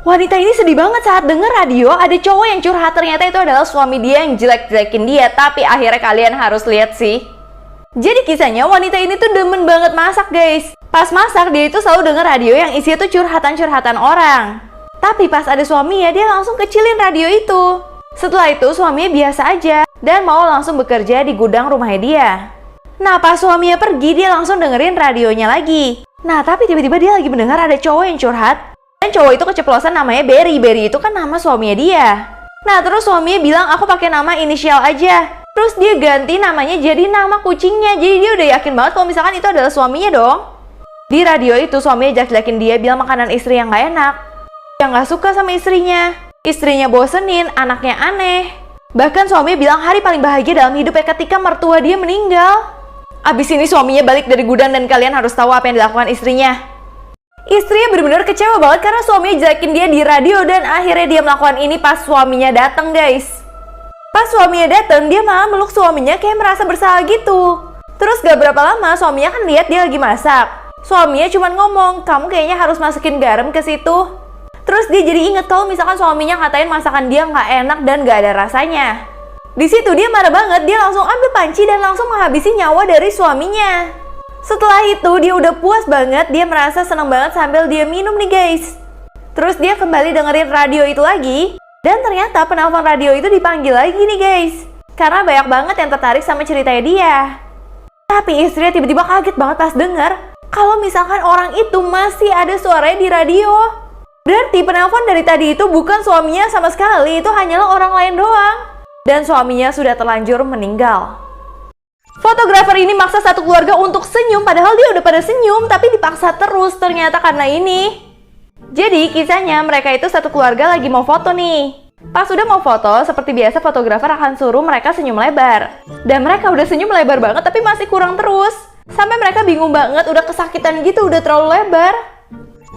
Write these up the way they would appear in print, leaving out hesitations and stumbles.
Wanita ini sedih banget saat denger radio ada cowok yang curhat, ternyata itu adalah suami dia yang jelek-jelekin dia. Tapi akhirnya kalian harus lihat sih. Jadi kisahnya wanita ini tuh demen banget masak guys. Pas masak dia itu selalu denger radio yang isinya tuh curhatan-curhatan orang. Tapi pas ada suaminya dia langsung kecilin radio itu. Setelah itu suaminya biasa aja dan mau langsung bekerja di gudang rumahnya dia. Nah pas suaminya pergi dia langsung dengerin radionya lagi. Nah tapi tiba-tiba dia lagi mendengar ada cowok yang curhat. Dan cowok itu keceplosan namanya Berry. Berry itu kan nama suaminya dia. Nah terus suaminya bilang aku pakai nama inisial aja. Terus dia ganti namanya jadi nama kucingnya. Jadi dia udah yakin banget kalau misalkan itu adalah suaminya dong. Di radio itu suaminya jelek-jelekin dia, bilang makanan istri yang gak enak, yang gak suka sama istrinya, istrinya bosenin, anaknya aneh. Bahkan suaminya bilang hari paling bahagia dalam hidupnya ketika mertua dia meninggal. Abis ini suaminya balik dari gudang dan kalian harus tahu apa yang dilakukan istrinya. Istrinya benar-benar kecewa banget karena suaminya jelekin dia di radio dan akhirnya dia melakukan ini pas suaminya datang guys. Pas suaminya datang dia malah meluk suaminya kayak merasa bersalah gitu. Terus gak berapa lama suaminya kan lihat dia lagi masak. Suaminya cuma ngomong, kamu kayaknya harus masukin garam ke situ. Terus dia jadi inget kalau misalkan suaminya ngatain masakan dia nggak enak dan gak ada rasanya. Di situ dia marah banget, dia langsung ambil panci dan langsung menghabisi nyawa dari suaminya. Setelah itu dia udah puas banget, dia merasa senang banget sambil dia minum nih guys. Terus dia kembali dengerin radio itu lagi. Dan ternyata penelpon radio itu dipanggil lagi nih guys. Karena banyak banget yang tertarik sama ceritanya dia. Tapi istrinya tiba-tiba kaget banget pas denger kalau misalkan orang itu masih ada suaranya di radio. Berarti penelpon dari tadi itu bukan suaminya sama sekali, itu hanyalah orang lain doang. Dan suaminya sudah terlanjur meninggal. Fotografer ini maksa satu keluarga untuk senyum, padahal dia udah pada senyum, tapi dipaksa terus ternyata karena ini. Jadi kisahnya mereka itu satu keluarga lagi mau foto nih. Pas udah mau foto, seperti biasa fotografer akan suruh mereka senyum lebar. Dan mereka udah senyum lebar banget tapi masih kurang terus. Sampai mereka bingung banget, udah kesakitan gitu, udah terlalu lebar.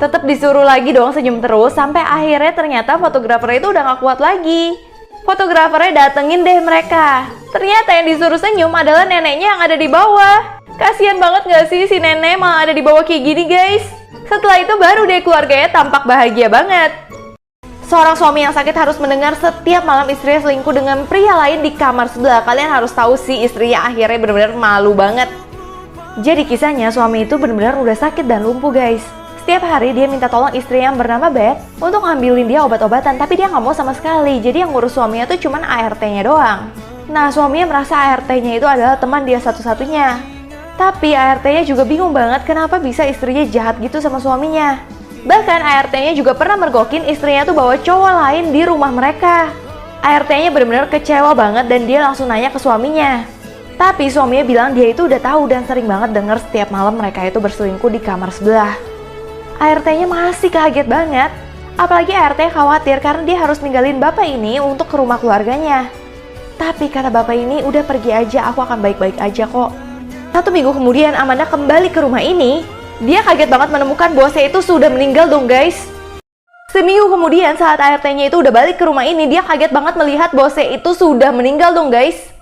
Tetap disuruh lagi dong senyum terus, sampai akhirnya ternyata fotografer itu udah gak kuat lagi. Fotografernya datengin deh mereka. Ternyata yang disuruh senyum adalah neneknya yang ada di bawah. Kasian banget gak sih si nenek malah ada di bawah kayak gini guys. Setelah itu baru deh keluarganya tampak bahagia banget. Seorang suami yang sakit harus mendengar setiap malam istrinya selingkuh dengan pria lain di kamar sebelah. Kalian harus tahu sih istrinya akhirnya benar-benar malu banget. Jadi kisahnya suami itu benar-benar udah sakit dan lumpuh guys. Setiap hari dia minta tolong istrinya yang bernama Beth untuk ngambilin dia obat-obatan, tapi dia nggak mau sama sekali. Jadi yang ngurus suaminya tuh cuman ART-nya doang. Nah suaminya merasa ART-nya itu adalah teman dia satu-satunya. Tapi ART-nya juga bingung banget kenapa bisa istrinya jahat gitu sama suaminya. Bahkan ART-nya juga pernah mergokin istrinya tuh bawa cowok lain di rumah mereka. ART-nya benar-benar kecewa banget dan dia langsung nanya ke suaminya. Tapi suaminya bilang dia itu udah tahu dan sering banget denger setiap malam mereka itu berselingkuh di kamar sebelah. ART-nya masih kaget banget. Apalagi ART khawatir karena dia harus ninggalin bapak ini untuk ke rumah keluarganya. Tapi kata bapak ini, udah pergi aja, aku akan baik-baik aja kok. 1 minggu kemudian Amanda kembali ke rumah ini. Dia kaget banget menemukan bosnya itu sudah meninggal dong guys. Seminggu kemudian saat ART-nya itu udah balik ke rumah ini, dia kaget banget melihat bosnya itu sudah meninggal dong guys.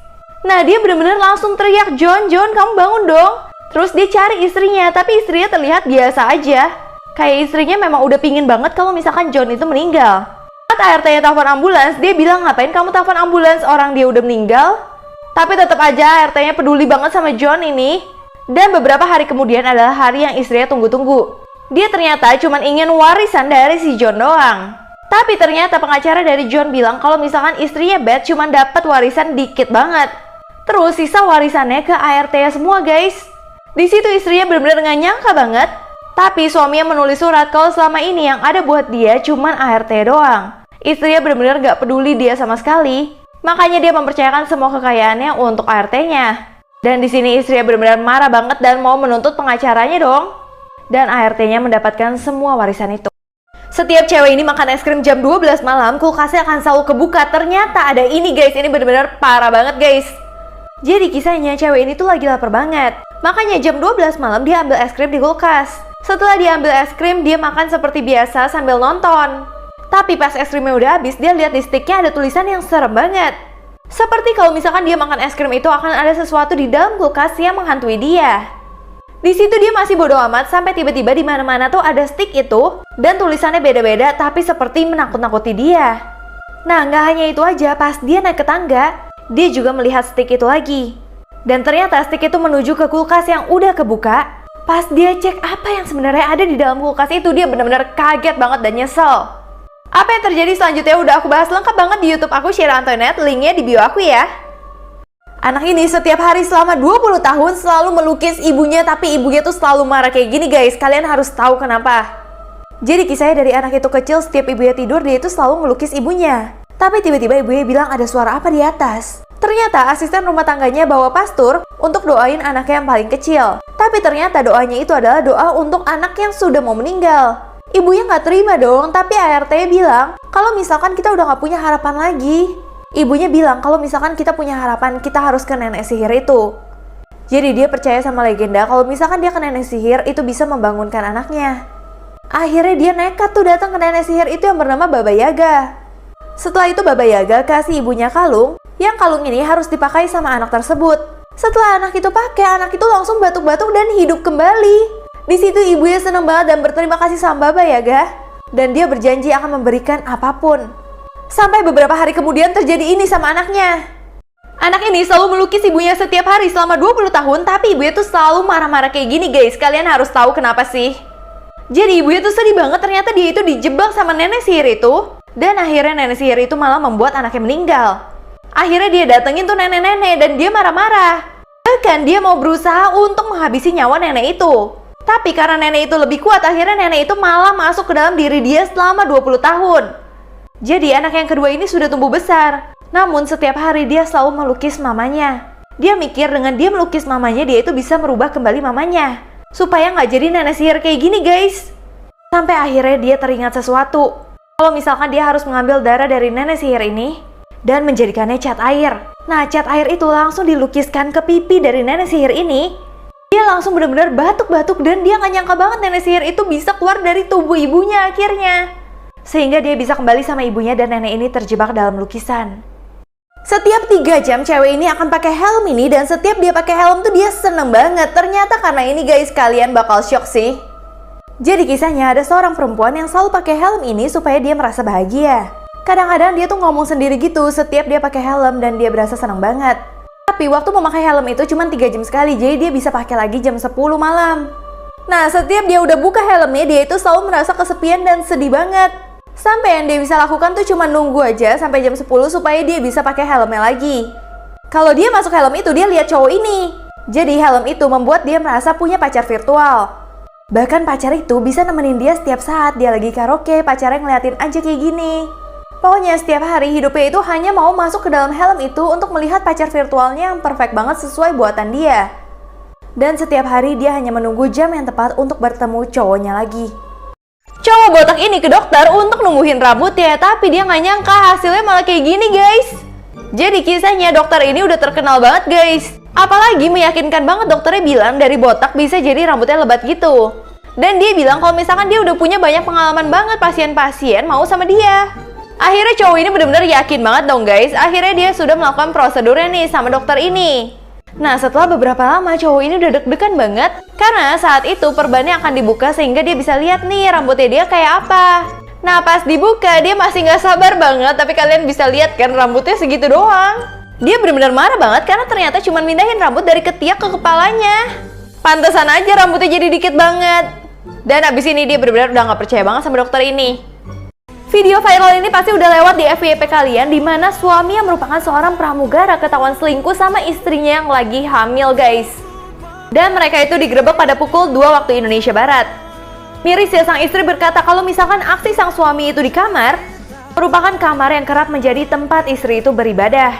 Nah dia benar-benar langsung teriak, John, John kamu bangun dong. Terus dia cari istrinya, tapi istrinya terlihat biasa aja. Kayak istrinya memang udah pingin banget kalau misalkan John itu meninggal. Saat ART-nya telepon ambulans, dia bilang ngapain kamu telepon ambulans, orang dia udah meninggal. Tapi tetap aja ART-nya peduli banget sama John ini. Dan beberapa hari kemudian adalah hari yang istrinya tunggu-tunggu. Dia ternyata cuma ingin warisan dari si John doang. Tapi ternyata pengacara dari John bilang kalau misalkan istrinya Beth cuma dapat warisan dikit banget. Terus sisa warisannya ke ART-nya semua guys. Di situ istrinya benar-benar nggak nyangka banget. Tapi suaminya menulis surat kalau selama ini yang ada buat dia cuman ART doang. Istrinya benar-benar gak peduli dia sama sekali. Makanya dia mempercayakan semua kekayaannya untuk ART-nya. Dan di sini istrinya benar-benar marah banget dan mau menuntut pengacaranya dong. Dan ART-nya mendapatkan semua warisan itu. Setiap cewek ini makan es krim jam 12 malam, kulkasnya akan selalu kebuka. Ternyata ada ini guys, ini benar-benar parah banget guys. Jadi kisahnya cewek ini tuh lagi lapar banget. Makanya jam 12 malam dia ambil es krim di kulkas. Setelah dia ambil es krim, dia makan seperti biasa sambil nonton. Tapi pas es krimnya udah habis, dia lihat di sticknya ada tulisan yang serem banget. Seperti kalau misalkan dia makan es krim itu akan ada sesuatu di dalam kulkas yang menghantui dia. Di situ dia masih bodo amat sampai tiba-tiba di mana-mana tuh ada stick itu dan tulisannya beda-beda tapi seperti menakut-nakuti dia. Nah, nggak hanya itu aja, pas dia naik ke tangga, dia juga melihat stick itu lagi. Dan ternyata stick itu menuju ke kulkas yang udah kebuka. Pas dia cek apa yang sebenarnya ada di dalam kulkas itu, dia benar-benar kaget banget dan nyesel. Apa yang terjadi selanjutnya udah aku bahas lengkap banget di YouTube aku, Sheila Antoinette, linknya di bio aku ya. Anak ini setiap hari selama 20 tahun selalu melukis ibunya, tapi ibunya tuh selalu marah kayak gini guys. Kalian harus tahu kenapa. Jadi kisahnya dari anak itu kecil, setiap ibunya tidur dia itu selalu melukis ibunya. Tapi tiba-tiba ibunya bilang ada suara apa di atas. Ternyata asisten rumah tangganya bawa pastur untuk doain anaknya yang paling kecil. Tapi ternyata doanya itu adalah doa untuk anak yang sudah mau meninggal. Ibunya nggak terima dong, tapi ART bilang kalau misalkan kita udah nggak punya harapan lagi. Ibunya bilang kalau misalkan kita punya harapan, kita harus ke nenek sihir itu. Jadi dia percaya sama legenda kalau misalkan dia ke nenek sihir itu bisa membangunkan anaknya. Akhirnya dia nekat tuh datang ke nenek sihir itu yang bernama Baba Yaga. Setelah itu Baba Yaga kasih ibunya kalung, yang kalung ini harus dipakai sama anak tersebut. Setelah anak itu pakai, anak itu langsung batuk-batuk dan hidup kembali. Di situ ibunya senang banget dan berterima kasih sama Baba Yaga, dan dia berjanji akan memberikan apapun. Sampai beberapa hari kemudian terjadi ini sama anaknya. Anak ini selalu melukis ibunya setiap hari selama 20 tahun, tapi ibunya tuh selalu marah-marah kayak gini guys. Kalian harus tahu kenapa sih. Jadi ibunya tuh sedih banget, ternyata dia itu dijebak sama nenek sihir itu. Dan akhirnya nenek sihir itu malah membuat anaknya meninggal. Akhirnya dia datengin tuh nenek-nenek dan dia marah-marah. Bahkan dia mau berusaha untuk menghabisi nyawa nenek itu. Tapi karena nenek itu lebih kuat, akhirnya nenek itu malah masuk ke dalam diri dia selama 20 tahun. Jadi anak yang kedua ini sudah tumbuh besar. Namun setiap hari dia selalu melukis mamanya. Dia mikir dengan dia melukis mamanya, dia itu bisa merubah kembali mamanya. Supaya nggak jadi nenek sihir kayak gini guys. Sampai akhirnya dia teringat sesuatu. Kalau misalkan dia harus mengambil darah dari nenek sihir ini dan menjadikannya cat air. Nah, cat air itu langsung dilukiskan ke pipi dari nenek sihir ini. Dia langsung benar-benar batuk-batuk dan dia nggak nyangka banget nenek sihir itu bisa keluar dari tubuh ibunya akhirnya. Sehingga dia bisa kembali sama ibunya dan nenek ini terjebak dalam lukisan. Setiap 3 jam cewek ini akan pakai helm ini, dan setiap dia pakai helm tuh dia seneng banget. Ternyata karena ini guys, kalian bakal shock sih. Jadi kisahnya ada seorang perempuan yang selalu pakai helm ini supaya dia merasa bahagia. Kadang-kadang dia tuh ngomong sendiri gitu setiap dia pakai helm dan dia berasa seneng banget. Tapi waktu memakai helm itu cuma 3 jam sekali, jadi dia bisa pakai lagi jam 10 malam. Nah, setiap dia udah buka helmnya, dia itu selalu merasa kesepian dan sedih banget. Sampai yang dia bisa lakukan tuh cuma nunggu aja sampai jam 10 supaya dia bisa pakai helmnya lagi. Kalau dia masuk helm itu, dia lihat cowok ini. Jadi helm itu membuat dia merasa punya pacar virtual. Bahkan pacar itu bisa nemenin dia setiap saat dia lagi karaoke, pacarnya ngeliatin aja kayak gini. Pokoknya setiap hari hidupnya itu hanya mau masuk ke dalam helm itu untuk melihat pacar virtualnya yang perfect banget sesuai buatan dia. Dan setiap hari dia hanya menunggu jam yang tepat untuk bertemu cowoknya lagi. Cowok botak ini ke dokter untuk numbuhin rambutnya, tapi dia nggak nyangka hasilnya malah kayak gini guys. Jadi kisahnya dokter ini udah terkenal banget guys. Apalagi meyakinkan banget, dokternya bilang dari botak bisa jadi rambutnya lebat gitu. Dan dia bilang kalau misalkan dia udah punya banyak pengalaman banget pasien-pasien mau sama dia. Akhirnya cowok ini benar-benar yakin banget dong guys. Akhirnya dia sudah melakukan prosedurnya nih sama dokter ini. Nah, setelah beberapa lama cowok ini udah deg-degan banget karena saat itu perbannya akan dibuka sehingga dia bisa lihat nih rambutnya dia kayak apa. Nah, pas dibuka dia masih nggak sabar banget, tapi kalian bisa lihat kan rambutnya segitu doang. Dia benar-benar marah banget karena ternyata cuma mindahin rambut dari ketiak ke kepalanya. Pantesan aja rambutnya jadi dikit banget. Dan abis ini dia benar-benar udah nggak percaya banget sama dokter ini. Video viral ini pasti udah lewat di FYP kalian, di mana suami yang merupakan seorang pramugara ketahuan selingkuh sama istrinya yang lagi hamil guys. Dan mereka itu digerebek pada pukul 2 waktu Indonesia Barat. Mirisnya sang istri berkata kalau misalkan aksi sang suami itu di kamar, merupakan kamar yang kerap menjadi tempat istri itu beribadah.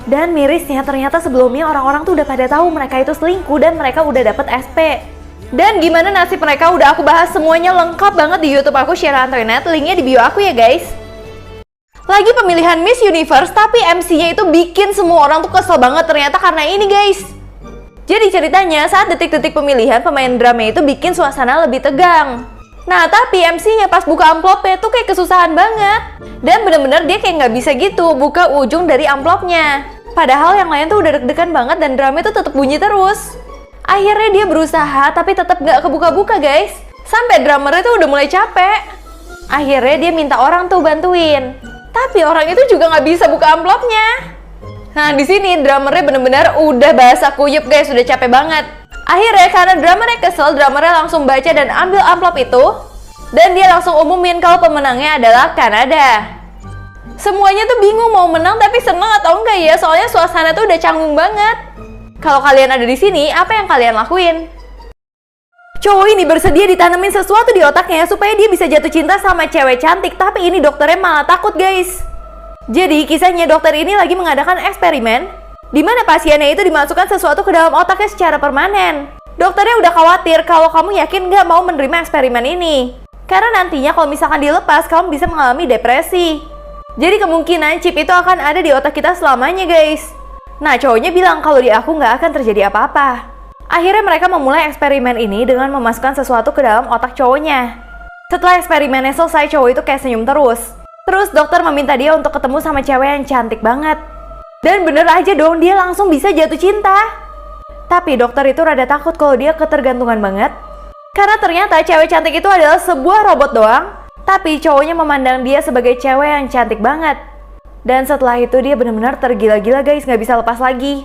Dan mirisnya ternyata sebelumnya orang-orang tuh udah pada tahu mereka itu selingkuh dan mereka udah dapet SP. Dan gimana nasib mereka udah aku bahas semuanya lengkap banget di YouTube aku, Sheila Antoinette, linknya di bio aku ya guys. Lagi pemilihan Miss Universe, tapi MC-nya itu bikin semua orang tuh kesel banget ternyata karena ini guys. Jadi ceritanya saat detik-detik pemilihan, pemain drama itu bikin suasana lebih tegang. Nah, tapi MC-nya pas buka amplopnya tuh kayak kesusahan banget. Dan bener-bener dia kayak nggak bisa gitu buka ujung dari amplopnya. Padahal yang lain tuh udah deg-degan banget dan drama itu tetap bunyi terus. Akhirnya dia berusaha tapi tetap nggak kebuka-buka guys. Sampai drummernya tuh udah mulai capek. Akhirnya dia minta orang tuh bantuin. Tapi orang itu juga nggak bisa buka amplopnya. Nah di sini drummernya bener-bener udah basah kuyup guys, udah capek banget. Akhirnya karena drummernya kesel, drummernya langsung baca dan ambil amplop itu. Dan dia langsung umumin kalau pemenangnya adalah Kanada. Semuanya tuh bingung mau menang tapi seneng atau enggak ya, soalnya suasana tuh udah canggung banget. Kalau kalian ada di sini, apa yang kalian lakuin? Cowok ini bersedia ditanemin sesuatu di otaknya supaya dia bisa jatuh cinta sama cewek cantik, tapi ini dokternya malah takut guys. Jadi kisahnya dokter ini lagi mengadakan eksperimen di mana pasiennya itu dimasukkan sesuatu ke dalam otaknya secara permanen. Dokternya udah khawatir kalau kamu yakin nggak mau menerima eksperimen ini. Karena nantinya kalau misalkan dilepas, kamu bisa mengalami depresi. Jadi kemungkinan chip itu akan ada di otak kita selamanya guys. Nah cowoknya bilang kalau di aku nggak akan terjadi apa-apa. Akhirnya mereka memulai eksperimen ini dengan memasukkan sesuatu ke dalam otak cowoknya. Setelah eksperimennya selesai, cowok itu kayak senyum terus. Terus dokter meminta dia untuk ketemu sama cewek yang cantik banget. Dan bener aja dong, dia langsung bisa jatuh cinta. Tapi dokter itu rada takut kalau dia ketergantungan banget. Karena ternyata cewek cantik itu adalah sebuah robot doang. Tapi cowoknya memandang dia sebagai cewek yang cantik banget. Dan setelah itu dia benar-benar tergila-gila guys, nggak bisa lepas lagi.